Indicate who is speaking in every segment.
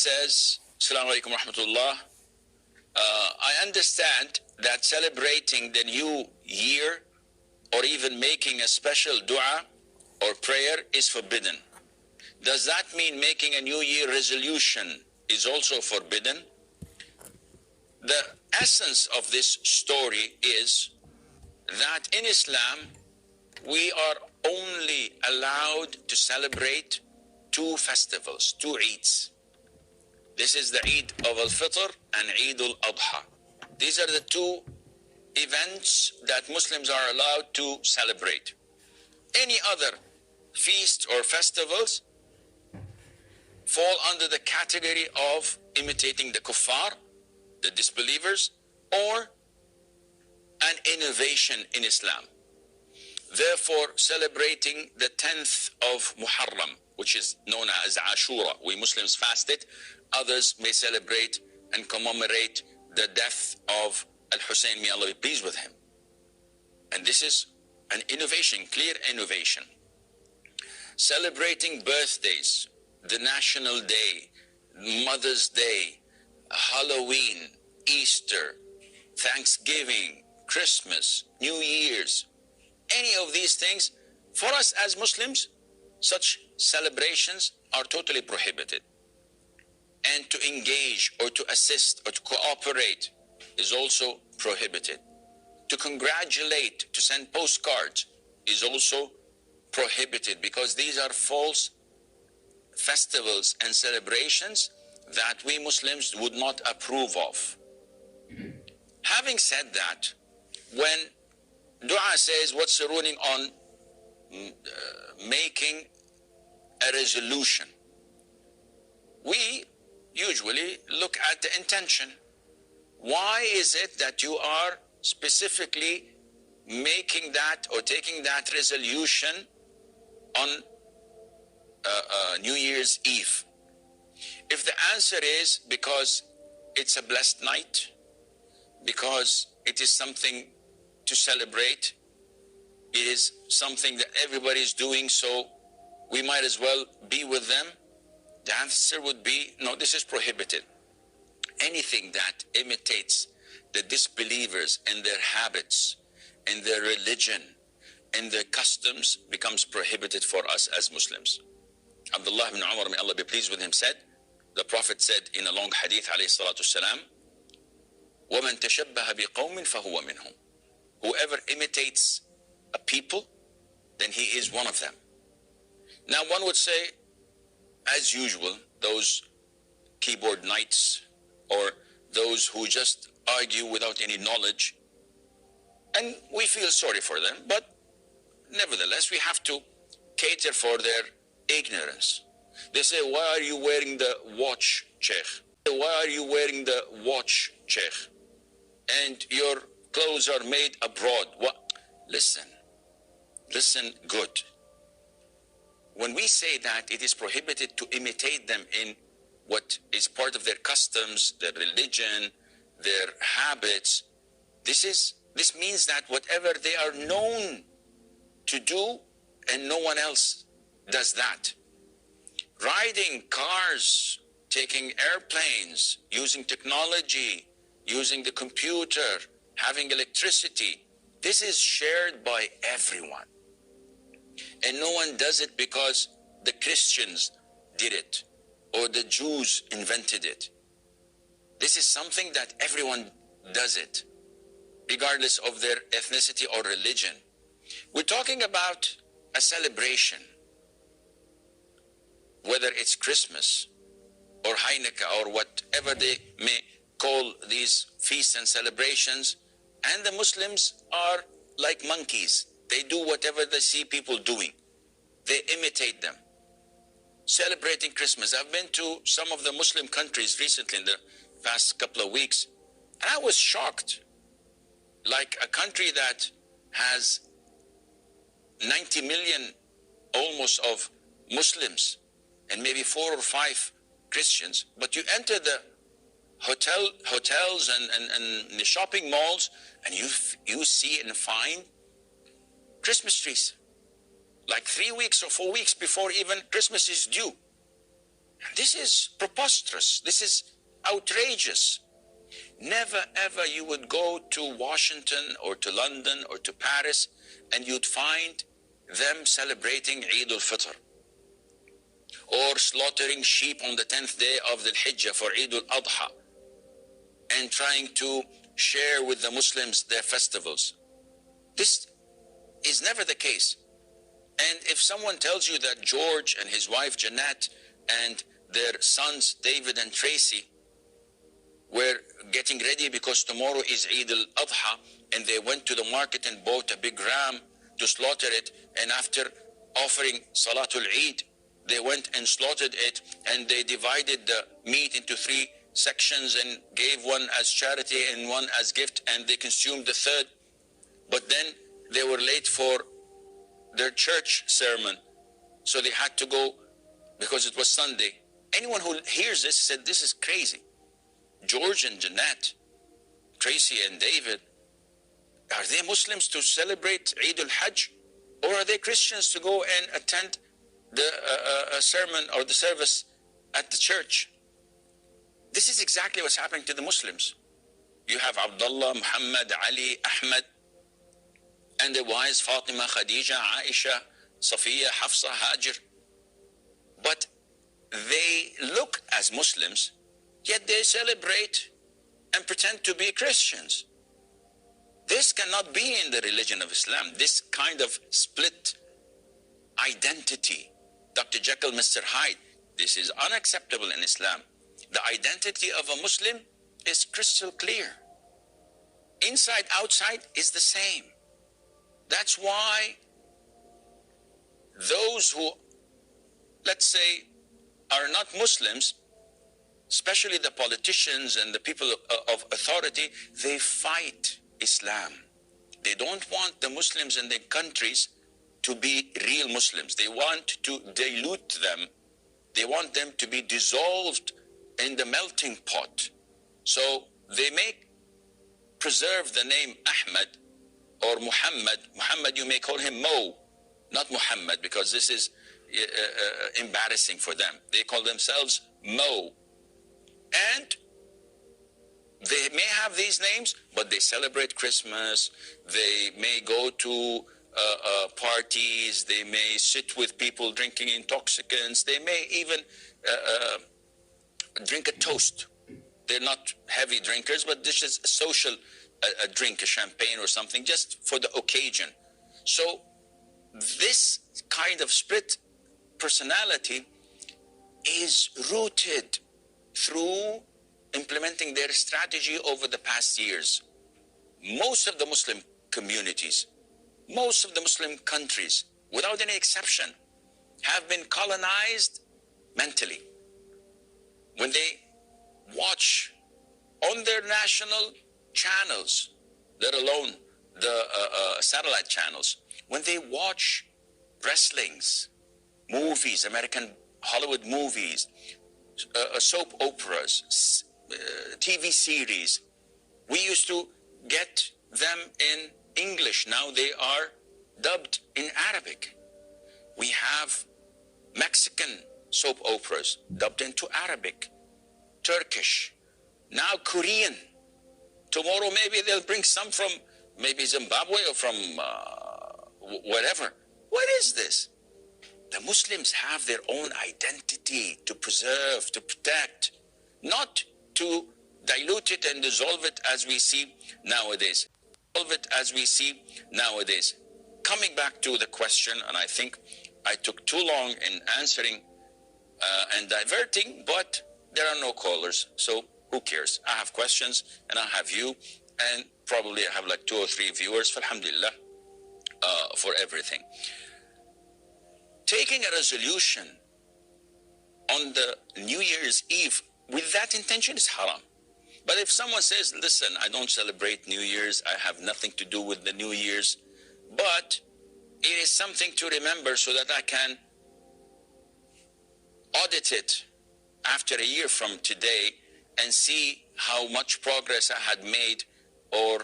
Speaker 1: says, Assalamu alaikum wa rahmatullah. I understand that celebrating the new year or even making a special dua or prayer is forbidden. Does that mean making a new year resolution is also forbidden? The essence of this story is that in Islam, we are only allowed to celebrate two festivals, two Eids. This is the Eid of al-Fitr and Eid al-Adha. These are the two events that Muslims are allowed to celebrate. Any other feast or festivals fall under the category of imitating the kuffar, the disbelievers, or an innovation in Islam. Therefore, celebrating the 10th of Muharram, which is known as Ashura, we Muslims fast it. Others may celebrate and commemorate the death of Al-Hussein, may Allah be pleased with him. And this is an innovation, clear innovation. Celebrating birthdays, the National Day, Mother's Day, Halloween, Easter, Thanksgiving, Christmas, New Year's, any of these things, for us as Muslims, such celebrations are totally prohibited. And to engage or to assist or to cooperate is also prohibited. To congratulate, to send postcards is also prohibited, because these are false festivals and celebrations that we Muslims would not approve of. Having said that, when dua says, what's the ruling on making a resolution? We usually look at the intention. Why is it that you are specifically making that or taking that resolution on New Year's Eve? If the answer is because it's a blessed night, because it is something to celebrate, it is something that everybody is doing, so we might as well be with them, the answer would be, no, this is prohibited. Anything that imitates the disbelievers and their habits and their religion and their customs becomes prohibited for us as Muslims. Abdullah ibn Umar, may Allah be pleased with him, said, the Prophet said in a long hadith, alayhi salatu salam, وَمَنْ تَشَبَّهَ بِقَوْمٍ فَهُوَ مِنْهُمْ. Whoever imitates a people, then he is one of them. Now one would say, as usual, those keyboard knights or those who just argue without any knowledge, and we feel sorry for them, but nevertheless we have to cater for their ignorance. They say, why are you wearing the watch, Sheikh? Why are you wearing the watch, Sheikh? And your clothes are made abroad. What? Listen good. When we say that it is prohibited to imitate them in what is part of their customs, their religion, their habits, this means that whatever they are known to do and no one else does that. Riding cars, taking airplanes, using technology, using the computer, having electricity, this is shared by everyone. And no one does it because the Christians did it or the Jews invented it. This is something that everyone does it, regardless of their ethnicity or religion. We're talking about a celebration, whether it's Christmas or Hanukkah or whatever they may call these feasts and celebrations, and the Muslims are like monkeys. They do whatever they see people doing. They imitate them. Celebrating Christmas. I've been to some of the Muslim countries recently in the past couple of weeks, and I was shocked. Like a country that has 90 million almost of Muslims and maybe 4 or 5 Christians, but you enter the hotels and the shopping malls, and you see and find Christmas trees, like 3 weeks or 4 weeks before even Christmas is due. This is preposterous. This is outrageous. Never ever you would go to Washington or to London or to Paris and you'd find them celebrating Eid al-Fitr or slaughtering sheep on the 10th day of the Hijjah for Eid al-Adha and trying to share with the Muslims their festivals. This is never the case. And if someone tells you that George and his wife Jeanette and their sons David and Tracy were getting ready because tomorrow is Eid al-Adha and they went to the market and bought a big ram to slaughter it, and after offering Salatul Eid, they went and slaughtered it and they divided the meat into 3 sections and gave one as charity and one as gift, and they consumed the third. But then they were late for their church sermon, so they had to go because it was Sunday. Anyone who hears this said, this is crazy. George and Jeanette, Tracy and David, are they Muslims to celebrate Eid al-Hajj, or are they Christians to go and attend the sermon or the service at the church? This is exactly what's happening to the Muslims. You have Abdullah, Muhammad, Ali, Ahmad, and their wives Fatima, Khadija, Aisha, Safiya, Hafsa, Hajar. But they look as Muslims, yet they celebrate and pretend to be Christians. This cannot be in the religion of Islam, this kind of split identity. Dr. Jekyll, Mr. Hyde, this is unacceptable in Islam. The identity of a Muslim is crystal clear. Inside, outside is the same. That's why those who, let's say, are not Muslims, especially the politicians and the people of authority, they fight Islam. They don't want the Muslims in their countries to be real Muslims. They want to dilute them. They want them to be dissolved in the melting pot. So they preserve the name Ahmad or Muhammad. Muhammad, you may call him Mo, not Muhammad, because this is embarrassing for them. They call themselves Mo. And they may have these names, but they celebrate Christmas. They may go to parties. They may sit with people drinking intoxicants. They may even drink a toast. They're not heavy drinkers, but this is a social drink, a champagne or something, just for the occasion. So this kind of split personality is rooted through implementing their strategy over the past years. Most of the Muslim communities, most of the Muslim countries, without any exception, have been colonized mentally. When they watch on their national channels, let alone the satellite channels, when they watch wrestlings, movies, American Hollywood movies, soap operas, TV series, we used to get them in English. Now they are dubbed in Arabic. We have Mexican soap operas dubbed into Arabic, Turkish, now Korean. Tomorrow maybe they'll bring some from maybe Zimbabwe or from whatever. What is this? The Muslims have their own identity to preserve, to protect, not to dilute it and dissolve it as we see nowadays. Coming back to the question, and I think I took too long in answering and diverting, but there are no callers, so who cares? I have questions and I have you, and probably I have like 2 or 3 viewers, alhamdulillah, for everything. Taking a resolution on the New Year's Eve with that intention is haram. But if someone says, listen, I don't celebrate New Year's, I have nothing to do with the New Year's, but it is something to remember so that I can audit it after a year from today and see how much progress I had made or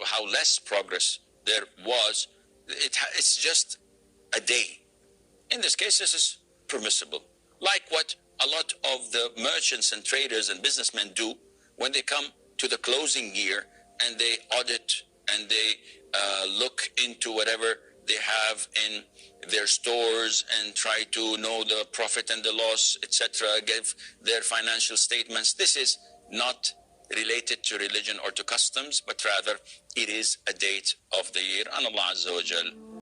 Speaker 1: how less progress there was. It's just a day. In this case, this is permissible. Like what a lot of the merchants and traders and businessmen do when they come to the closing year and they audit and they look into whatever they have in their stores and try to know the profit and the loss, etc., give their financial statements. This is not related to religion or to customs, but rather it is a date of the year, and Allah Azza wa Jal